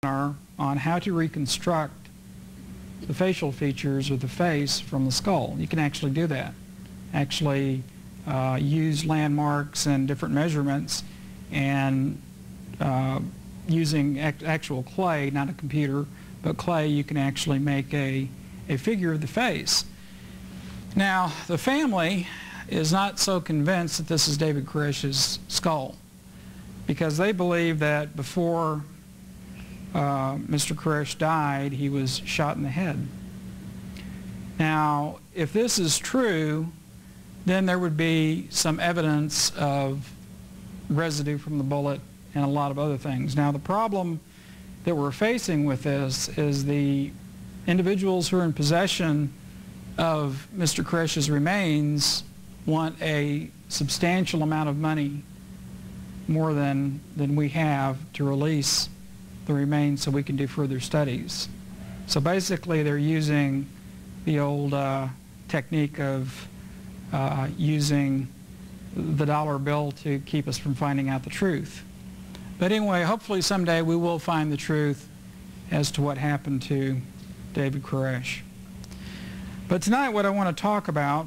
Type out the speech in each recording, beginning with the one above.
on how to reconstruct the facial features of the face from the skull. You can actually do that. Actually use landmarks and different measurements, and using actual clay, not a computer, but clay, you can actually make a figure of the face. Now, the family is not so convinced that this is David Koresh's skull, because they believe that before Mr. Koresh died, he was shot in the head. Now, if this is true, then there would be some evidence of residue from the bullet and a lot of other things. Now, the problem that we're facing with this is the individuals who are in possession of Mr. Koresh's remains want a substantial amount of money, more than we have, to release the remains so we can do further studies. So basically they're using the old technique of using the dollar bill to keep us from finding out the truth. But anyway, hopefully someday we will find the truth as to what happened to David Koresh. But tonight what I want to talk about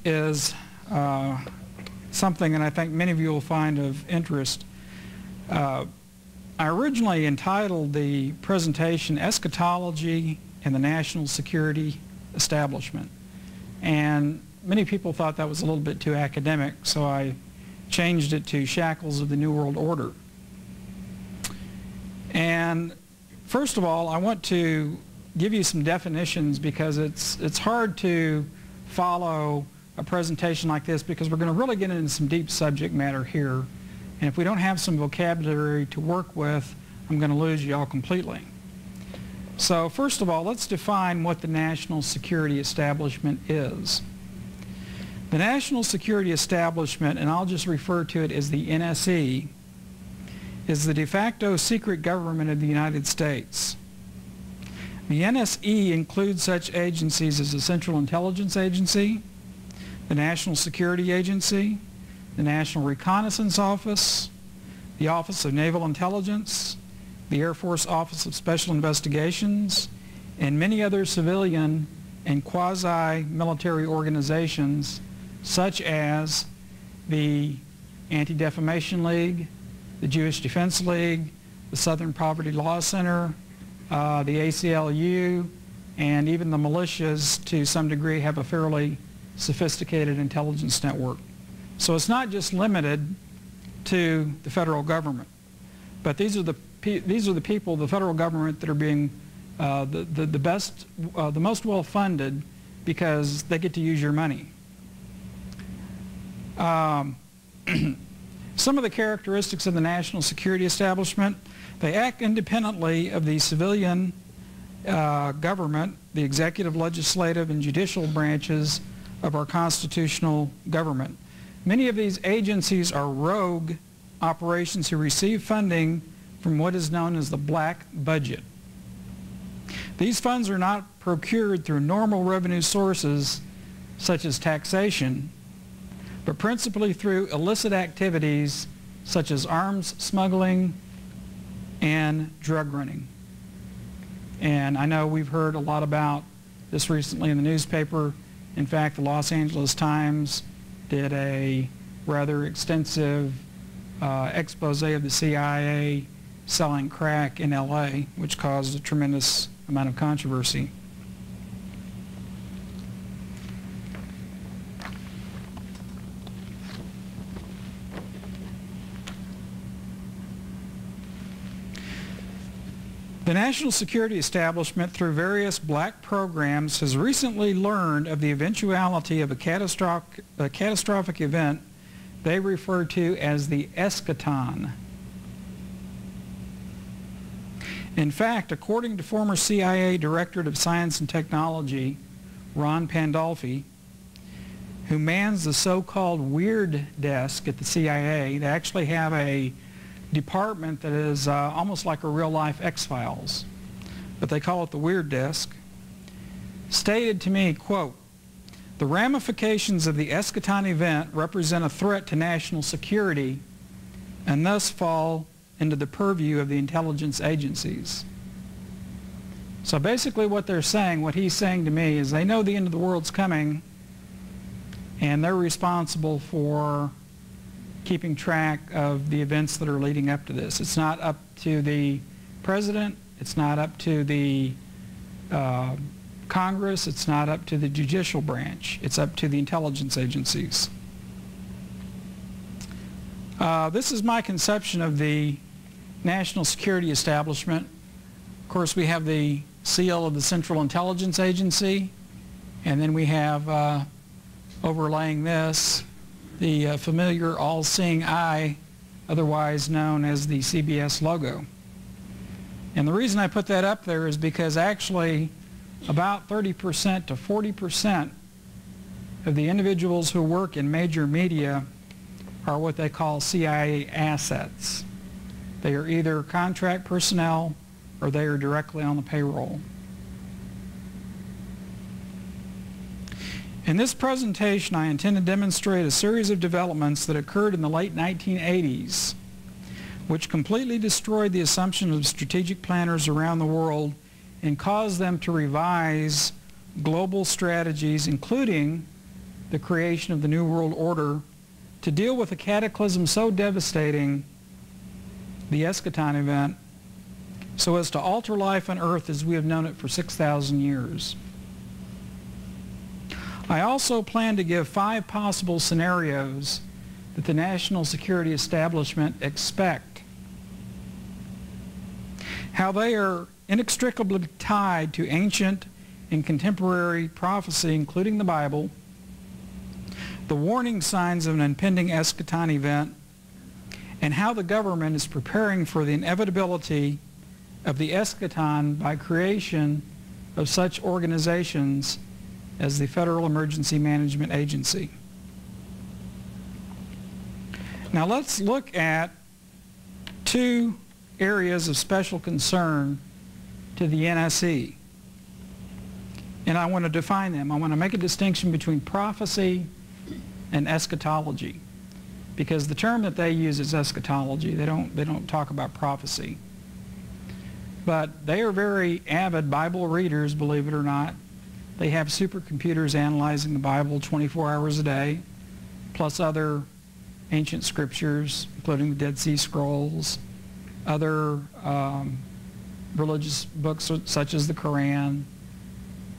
is something that I think many of you will find of interest. I originally entitled the presentation Eschatology and the National Security Establishment, and many people thought that was a little bit too academic, so I changed it to Shackles of the New World Order. And first of all, I want to give you some definitions, because it's hard to follow a presentation like this, because we're going to really get into some deep subject matter here. And if we don't have some vocabulary to work with, I'm going to lose you all completely. So first of all, let's define what the National Security Establishment is. The National Security Establishment, and I'll just refer to it as the NSE, is the de facto secret government of the United States. The NSE includes such agencies as the Central Intelligence Agency, the National Security Agency, the National Reconnaissance Office, the Office of Naval Intelligence, the Air Force Office of Special Investigations, and many other civilian and quasi-military organizations, such as the Anti-Defamation League, the Jewish Defense League, the Southern Poverty Law Center, the ACLU, and even the militias, to some degree, have a fairly sophisticated intelligence network. So it's not just limited to the federal government, but these are the people, the federal government, that are being the most well funded, because they get to use your money. Some of the characteristics of the National Security Establishment: they act independently of the civilian government, the executive, legislative, and judicial branches of our constitutional government. Many of these agencies are rogue operations who receive funding from what is known as the black budget. These funds are not procured through normal revenue sources such as taxation, but principally through illicit activities such as arms smuggling and drug running. And I know we've heard a lot about this recently in the newspaper. In fact, the Los Angeles Times did a rather extensive expose of the CIA selling crack in LA, which caused a tremendous amount of controversy. The National Security Establishment, through various black programs, has recently learned of the eventuality of a catastrophic event they refer to as the eschaton. In fact, according to former CIA Director of Science and Technology, Ron Pandolfi, who mans the so-called Weird Desk at the CIA, they actually have a department that is almost like a real-life X-Files, but they call it the Weird Desk, stated to me, quote, "The ramifications of the eschaton event represent a threat to national security and thus fall into the purview of the intelligence agencies. So basically what they're saying, what he's saying to me, is they know the end of the world's coming, and they're responsible for keeping track of the events that are leading up to this. It's not up to the president, it's not up to the Congress, it's not up to the judicial branch, it's up to the intelligence agencies. This is my conception of the national security establishment. Of course, we have the seal of the Central Intelligence Agency, and then we have overlaying this the familiar all-seeing eye, otherwise known as the CBS logo. And the reason I put that up there is because actually about 30% to 40% of the individuals who work in major media are what they call CIA assets. They are either contract personnel or they are directly on the payroll. In this presentation, I intend to demonstrate a series of developments that occurred in the late 1980s, which completely destroyed the assumptions of strategic planners around the world and caused them to revise global strategies, including the creation of the New World Order, to deal with a cataclysm so devastating, the eschaton event, so as to alter life on Earth as we have known it for 6,000 years. I also plan to give 5 possible scenarios that the national security establishment expect, how they are inextricably tied to ancient and contemporary prophecy, including the Bible, the warning signs of an impending eschaton event, and how the government is preparing for the inevitability of the eschaton by creation of such organizations as the Federal Emergency Management Agency. Now let's look at 2 areas of special concern to the NSE. And I want to define them. I want to make a distinction between prophecy and eschatology, because the term that they use is eschatology. They don't talk about prophecy. But they are very avid Bible readers, believe it or not. They have supercomputers analyzing the Bible 24 hours a day, plus other ancient scriptures, including the Dead Sea Scrolls, other religious books such as the Quran,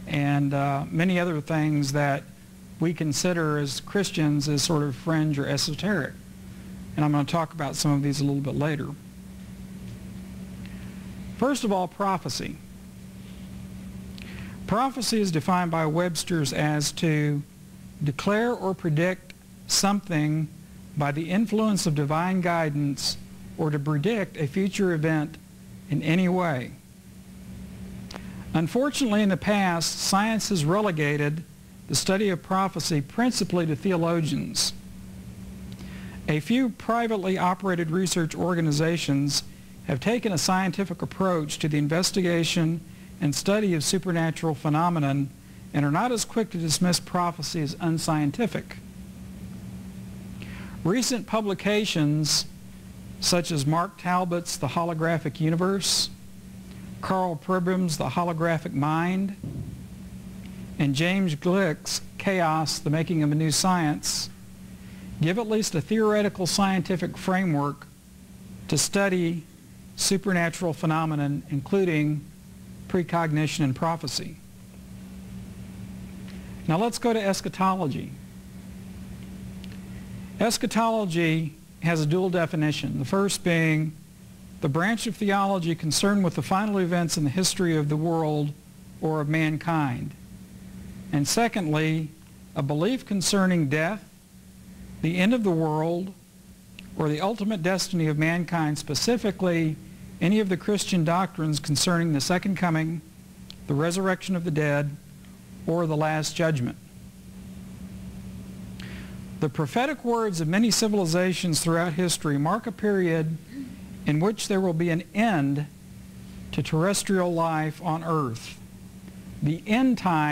and many other things that we consider as Christians as sort of fringe or esoteric. And I'm going to talk about some of these a little bit later. First of all, prophecy. Prophecy is defined by Webster's as to declare or predict something by the influence of divine guidance, or to predict a future event in any way. Unfortunately, in the past, science has relegated the study of prophecy principally to theologians. A few privately operated research organizations have taken a scientific approach to the investigation and study of supernatural phenomenon and are not as quick to dismiss prophecy as unscientific. Recent publications such as Mark Talbot's The Holographic Universe, Carl Pribram's The Holographic Mind, and James Glick's Chaos, The Making of a New Science, give at least a theoretical scientific framework to study supernatural phenomenon, including precognition and prophecy. Now let's go to eschatology. Eschatology has a dual definition, the first being the branch of theology concerned with the final events in the history of the world or of mankind. And secondly, a belief concerning death, the end of the world, or the ultimate destiny of mankind, specifically any of the Christian doctrines concerning the second coming, the resurrection of the dead, or the last judgment. The prophetic words of many civilizations throughout history mark a period in which there will be an end to terrestrial life on Earth. The end time